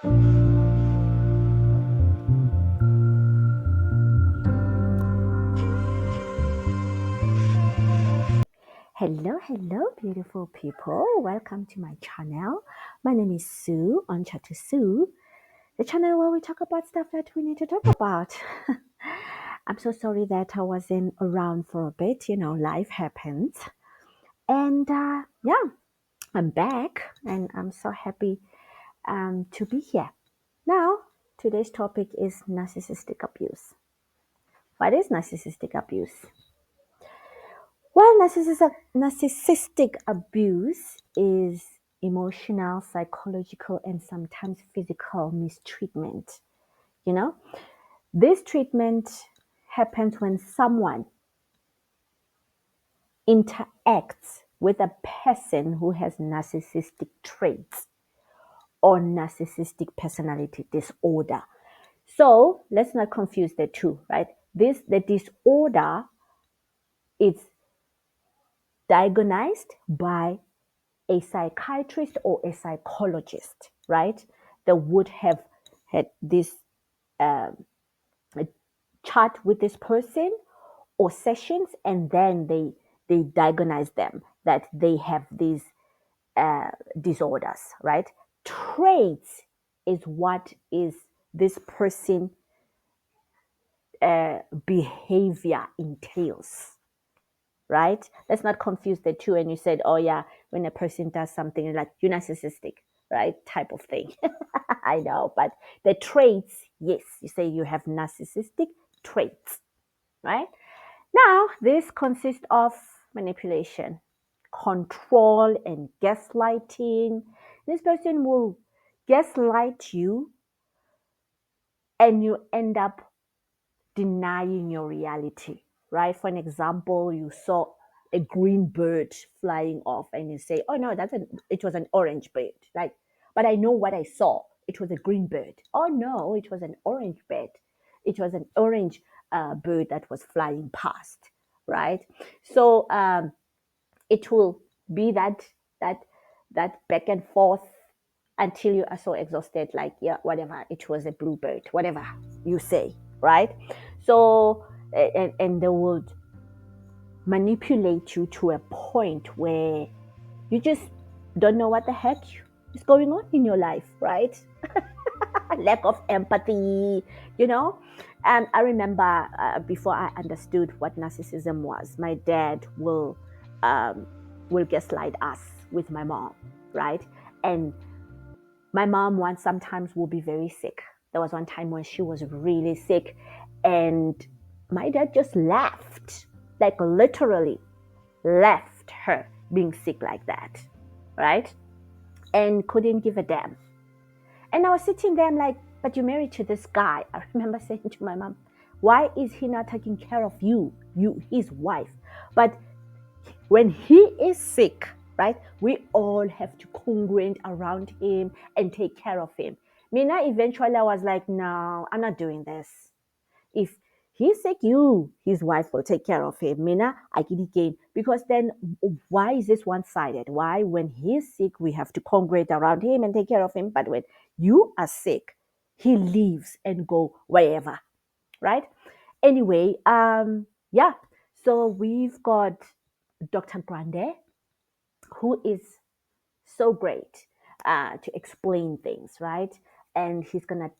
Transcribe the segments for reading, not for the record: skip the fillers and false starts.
Hello, beautiful people. Welcome to my channel. My name is Sue on Chat to Sue, the channel where we talk about stuff that we need to talk about. I'm so sorry that I wasn't around for a bit. Life happens. And yeah, I'm back and I'm so happy to be here. Now, today's topic is narcissistic abuse. What is narcissistic abuse? Well, narcissistic abuse is emotional, psychological, and sometimes physical mistreatment. This treatment happens when someone interacts with a person who has narcissistic traits or narcissistic personality disorder. So let's not confuse the two, right? The disorder is diagnosed by a psychiatrist or a psychologist, right? That would have had this chat with this person or sessions, and then they diagnose them that they have these disorders, right? Traits is what is this person behavior entails, right? Let's not confuse the two. And you said, oh yeah, when a person does something like you're narcissistic, right? Type of thing. I know, but the traits, yes, you say you have narcissistic traits, right? Now, this consists of manipulation, control, and gaslighting. This person will gaslight you and you end up denying your reality, right? For an example, you saw a green bird flying off and you say, oh no, it was an orange bird. But I know what I saw. It was a green bird. Oh no, it was an orange bird. It was an orange bird that was flying past, right? So it will be that back and forth until you are so exhausted, like, yeah, whatever, it was a blue bird, whatever you say, right? So, and they would manipulate you to a point where you just don't know what the heck is going on in your life, right? Lack of empathy, And I remember before I understood what narcissism was, my dad will gaslight us with my mom, right? And my mom sometimes will be very sick. There was one time when she was really sick and my dad just laughed, like literally left her being sick like that, right? And couldn't give a damn. And I was sitting there, I'm like, but you're married to this guy. I remember saying to my mom, why is he not taking care of you, his wife? But when he is sick, right, we all have to congregate around him and take care of him. Mina, eventually I was like, no, I'm not doing this. If he's sick, his wife will take care of him. Mina, I get it again. Because then why is this one-sided? Why, when he's sick, we have to congregate around him and take care of him, but when you are sick, he leaves and go wherever, right? Anyway, yeah. So we've got Dr. Grande, who is so great to explain things, right? And he's gonna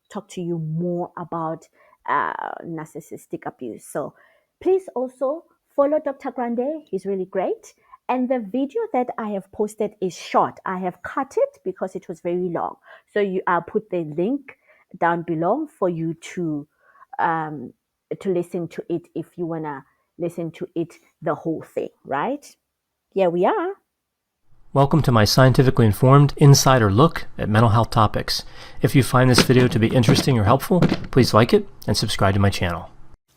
talk to you more about narcissistic abuse. So please also follow Dr. Grande. He's really great. And the video that I have posted is short. I have cut it because it was very long. So I'll put the link down below for you to listen to it if you wanna listen to it, the whole thing, right? Here we are. Welcome to my scientifically informed insider look at mental health topics. If you find this video to be interesting or helpful, please like it and subscribe to my channel.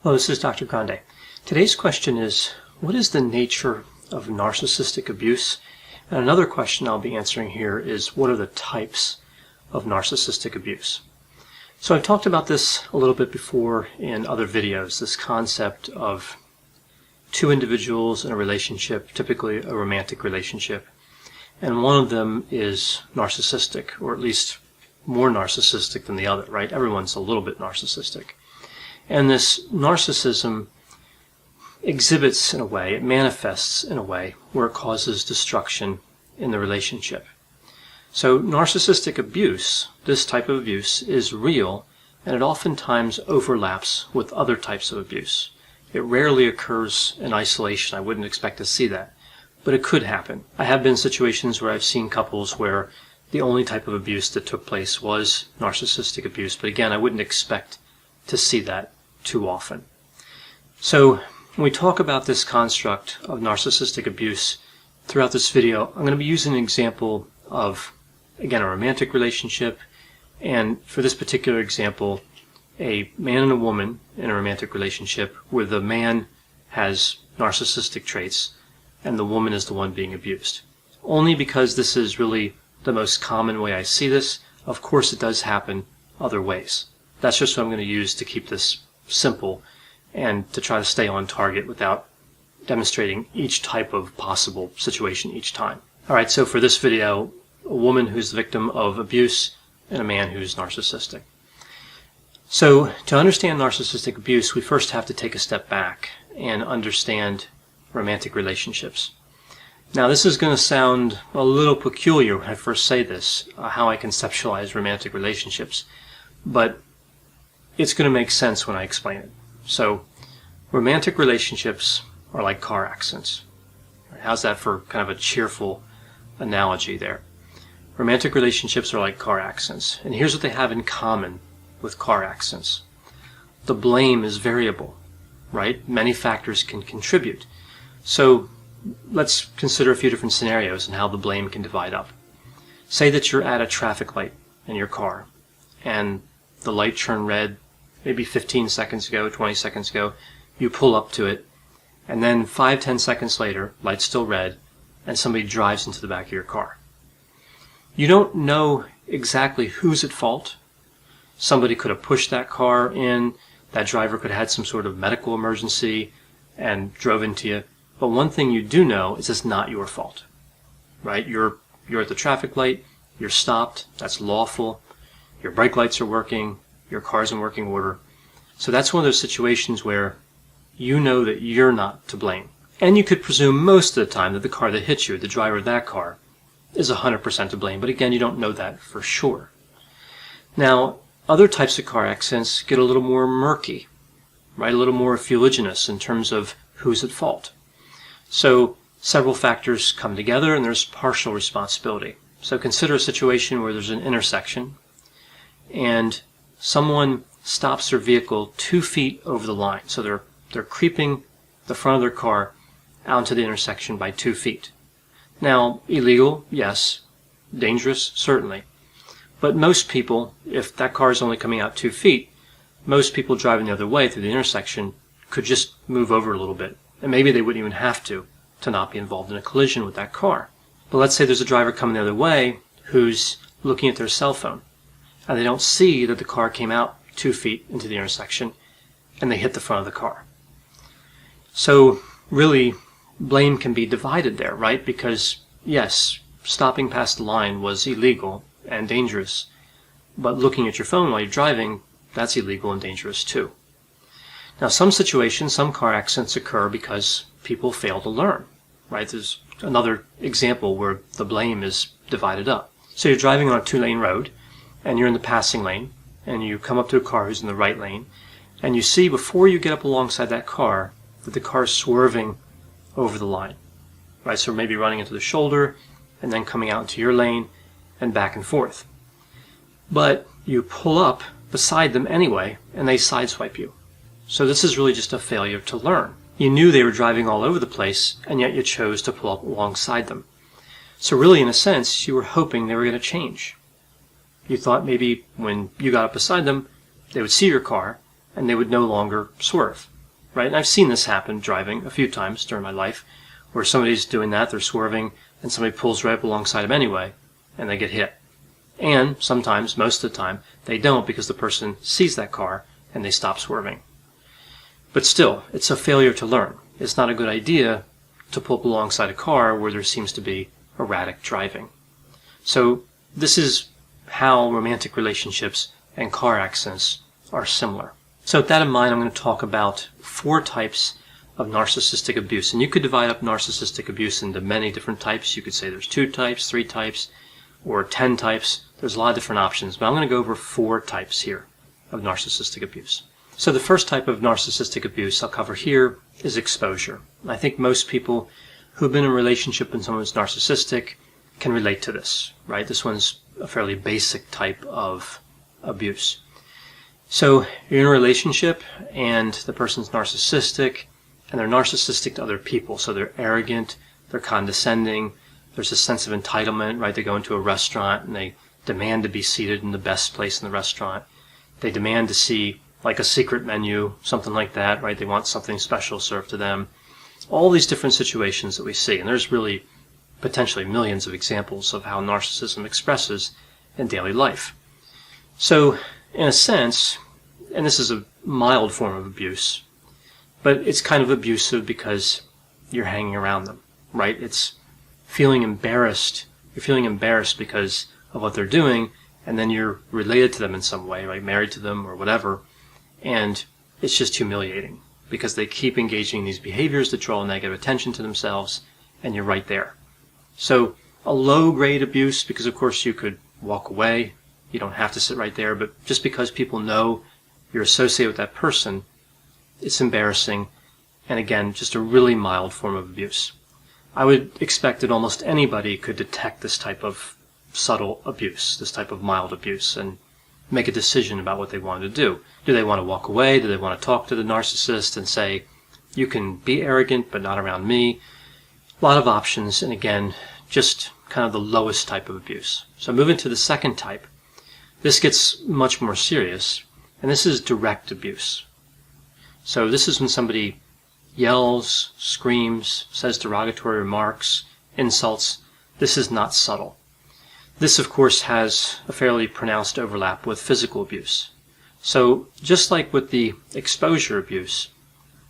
Hello, this is Dr. Grande. Today's question is, what is the nature of narcissistic abuse? And another question I'll be answering here is, what are the types of narcissistic abuse? So I've talked about this a little bit before in other videos, this concept of two individuals in a relationship, typically a romantic relationship, and one of them is narcissistic, or at least more narcissistic than the other, right? Everyone's a little bit narcissistic. And this narcissism exhibits in a way, it manifests in a way where it causes destruction in the relationship. So narcissistic abuse, this type of abuse, is real, and it oftentimes overlaps with other types of abuse. It rarely occurs in isolation. I wouldn't expect to see that, but it could happen. I have been in situations where I've seen couples where the only type of abuse that took place was narcissistic abuse, but again, I wouldn't expect to see that too often. So when we talk about this construct of narcissistic abuse throughout this video, I'm going to be using an example of, again, a romantic relationship, and for this particular example, a man and a woman in a romantic relationship where the man has narcissistic traits and the woman is the one being abused. Only because this is really the most common way I see this. Of course it does happen other ways. That's just what I'm going to use to keep this simple and to try to stay on target without demonstrating each type of possible situation each time. Alright, so for this video, a woman who's the victim of abuse and a man who's narcissistic. So to understand narcissistic abuse, we first have to take a step back and understand romantic relationships. Now this is going to sound a little peculiar when I first say this, how I conceptualize romantic relationships, but it's going to make sense when I explain it. So romantic relationships are like car accidents. How's that for kind of a cheerful analogy there? Romantic relationships are like car accidents, and here's what they have in common with car accidents. The blame is variable, right? Many factors can contribute. So let's consider a few different scenarios and how the blame can divide up. Say that you're at a traffic light in your car, and the light turned red maybe 15 seconds ago, 20 seconds ago. You pull up to it, and then 5-10 seconds later, light's still red, and somebody drives into the back of your car. You don't know exactly who's at fault. Somebody could have pushed that car in, that driver could have had some sort of medical emergency and drove into you. But one thing you do know is it's not your fault, right? You're at the traffic light, you're stopped, that's lawful, your brake lights are working, your car's in working order. So that's one of those situations where you know that you're not to blame. And you could presume most of the time that the car that hit you, the driver of that car, is 100% to blame. But again, you don't know that for sure. Now, other types of car accidents get a little more murky, right? A little more fuliginous in terms of who's at fault. So several factors come together and there's partial responsibility. So consider a situation where there's an intersection and someone stops their vehicle 2 feet over the line. So they're creeping the front of their car out into the intersection by 2 feet. Now, illegal, yes. Dangerous, certainly. But most people, if that car is only coming out 2 feet, most people driving the other way through the intersection could just move over a little bit. And maybe they wouldn't even have to not be involved in a collision with that car. But let's say there's a driver coming the other way who's looking at their cell phone, and they don't see that the car came out 2 feet into the intersection, and they hit the front of the car. So really, blame can be divided there, right? Because yes, stopping past the line was illegal and dangerous, but looking at your phone while you're driving, that's illegal and dangerous too. Now, some situations, some car accidents occur because people fail to learn, right? There's another example where the blame is divided up. So you're driving on a 2-lane road, and you're in the passing lane, and you come up to a car who's in the right lane, and you see before you get up alongside that car that the car is swerving over the line, right? So maybe running into the shoulder, and then coming out into your lane, and back and forth. But you pull up beside them anyway, and they sideswipe you. So this is really just a failure to learn. You knew they were driving all over the place, and yet you chose to pull up alongside them. So really, in a sense, you were hoping they were going to change. You thought maybe when you got up beside them, they would see your car, and they would no longer swerve, right? And I've seen this happen driving a few times during my life, where somebody's doing that, they're swerving, and somebody pulls right up alongside them anyway, and they get hit. And sometimes, most of the time, they don't because the person sees that car, and they stop swerving. But still, it's a failure to learn. It's not a good idea to pull up alongside a car where there seems to be erratic driving. So this is how romantic relationships and car accidents are similar. So with that in mind, I'm going to talk about 4 types of narcissistic abuse. And you could divide up narcissistic abuse into many different types. You could say there's 2 types, 3 types, or 10 types. There's a lot of different options, but I'm going to go over 4 types here of narcissistic abuse. So the first type of narcissistic abuse I'll cover here is exposure. I think most people who've been in a relationship with someone who's narcissistic can relate to this, right? This one's a fairly basic type of abuse. So you're in a relationship and the person's narcissistic, and they're narcissistic to other people. So they're arrogant, they're condescending, there's a sense of entitlement, right? They go into a restaurant and they demand to be seated in the best place in the restaurant. They demand to see like a secret menu, something like that, right? They want something special served to them. All these different situations that we see, and there's really potentially millions of examples of how narcissism expresses in daily life. So, in a sense, and this is a mild form of abuse, but it's kind of abusive because you're hanging around them, right? It's feeling embarrassed. You're feeling embarrassed because of what they're doing, and then you're related to them in some way, right? Married to them or whatever, and it's just humiliating because they keep engaging in these behaviors that draw negative attention to themselves, and you're right there. So a low-grade abuse, because of course you could walk away, you don't have to sit right there, but just because people know you're associated with that person, it's embarrassing, and again, just a really mild form of abuse. I would expect that almost anybody could detect this type of subtle abuse, this type of mild abuse, and make a decision about what they want to do. Do they want to walk away? Do they want to talk to the narcissist and say, you can be arrogant, but not around me? A lot of options, and again, just kind of the lowest type of abuse. So moving to the second type, this gets much more serious, and this is direct abuse. So this is when somebody yells, screams, says derogatory remarks, insults. This is not subtle. This, of course, has a fairly pronounced overlap with physical abuse. So just like with the exposure abuse,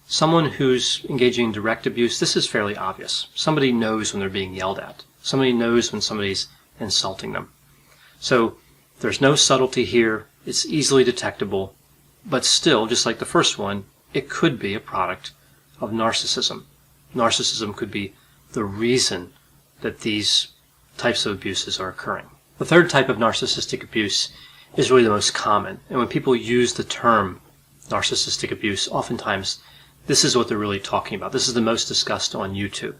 someone who's engaging in direct abuse, this is fairly obvious. Somebody knows when they're being yelled at. Somebody knows when somebody's insulting them. So there's no subtlety here. It's easily detectable. But still, just like the first one, it could be a product of narcissism. Narcissism could be the reason that these types of abuses are occurring. The third type of narcissistic abuse is really the most common. And when people use the term narcissistic abuse, oftentimes this is what they're really talking about. This is the most discussed on YouTube.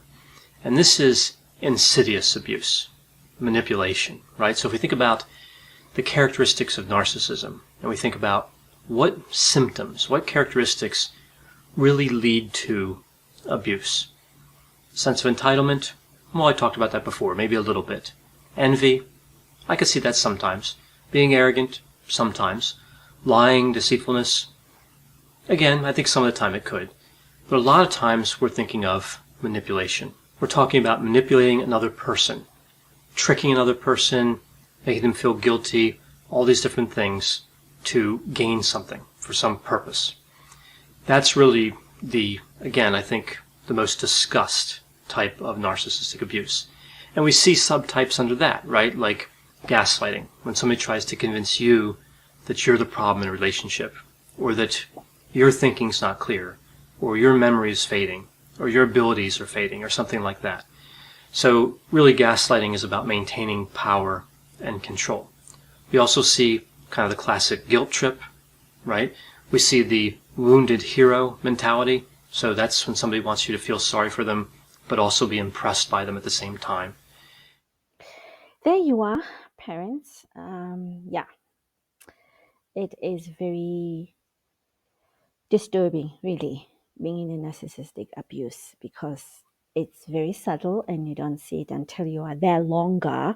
And this is insidious abuse, manipulation, right? So if we think about the characteristics of narcissism, and we think about what symptoms, what characteristics really lead to abuse. Sense of entitlement, well, I talked about that before, maybe a little bit. Envy, I could see that sometimes. Being arrogant, sometimes. Lying, deceitfulness, again, I think some of the time it could. But a lot of times we're thinking of manipulation. We're talking about manipulating another person, tricking another person, making them feel guilty, all these different things to gain something for some purpose. That's really again, I think, the most discussed type of narcissistic abuse. And we see subtypes under that, right? Like gaslighting, when somebody tries to convince you that you're the problem in a relationship, or that your thinking's not clear, or your memory is fading, or your abilities are fading, or something like that. So really gaslighting is about maintaining power and control. We also see kind of the classic guilt trip, right? We see the wounded hero mentality. So that's when somebody wants you to feel sorry for them, but also be impressed by them at the same time. There you are, parents. Yeah, it is very disturbing, really, being in a narcissistic abuse, because it's very subtle and you don't see it until you are there longer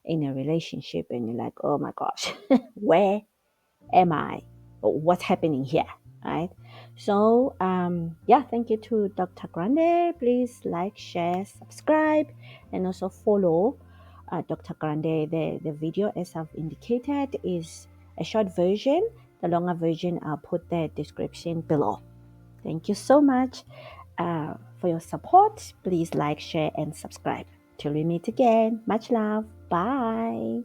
in a relationship and you're like, oh my gosh, where am I? What's happening here? Right? So, yeah, thank you to Dr. Grande. Please like, share, subscribe, and also follow Dr. Grande. The video, as I've indicated, is a short version. The longer version, I'll put the description below. Thank you so much for your support. Please like, share, and subscribe. Till we meet again. Much love. Bye.